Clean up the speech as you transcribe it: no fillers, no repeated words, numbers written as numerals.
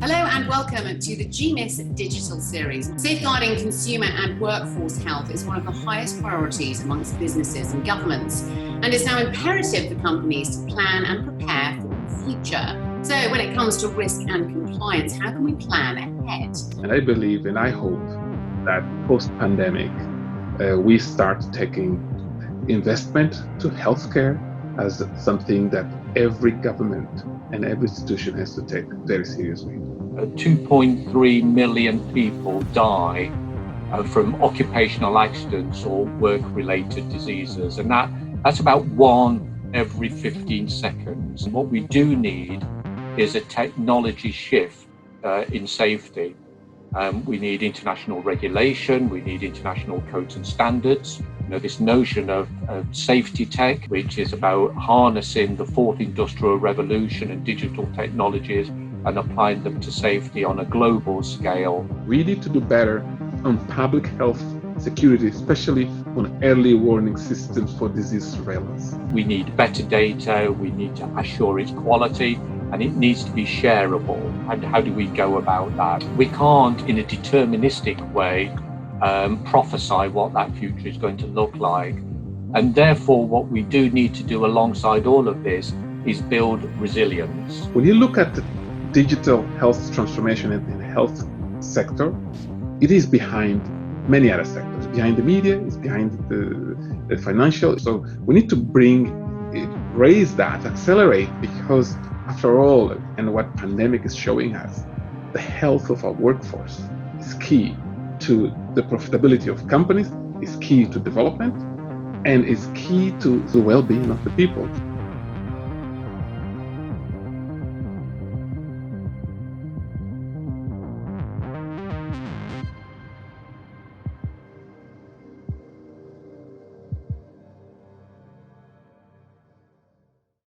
Hello and welcome to the GMIS digital series. Safeguarding consumer and workforce health is one of the highest priorities amongst businesses and governments, and is now imperative for companies to plan and prepare for the future. So when it comes to risk and compliance, how can we plan ahead? And I believe and I hope that post-pandemic, we start taking investment to healthcare as something that every government and every institution has to take very seriously. 2.3 million people die from occupational accidents or work-related diseases, and that's about 1 every 15 seconds. What we do need is a technology shift in safety. We need international regulation, we need international codes and standards. This notion of safety tech, which is about harnessing the fourth industrial revolution and digital technologies and applying them to safety on a global scale. We need to do better on public health security, especially on early warning systems for disease surveillance. We need better data, we need to assure its quality, and it needs to be shareable. And how do we go about that? We can't, in a deterministic way, prophesy what that future is going to look like. And therefore, what we do need to do alongside all of this is build resilience. When you look at the digital health transformation in the health sector, it is behind many other sectors. Behind the media, it's behind the financial. So we need to raise that, accelerate, because after all, and what pandemic is showing us, the health of our workforce is key to the profitability of companies, is key to development, and is key to the well-being of the people.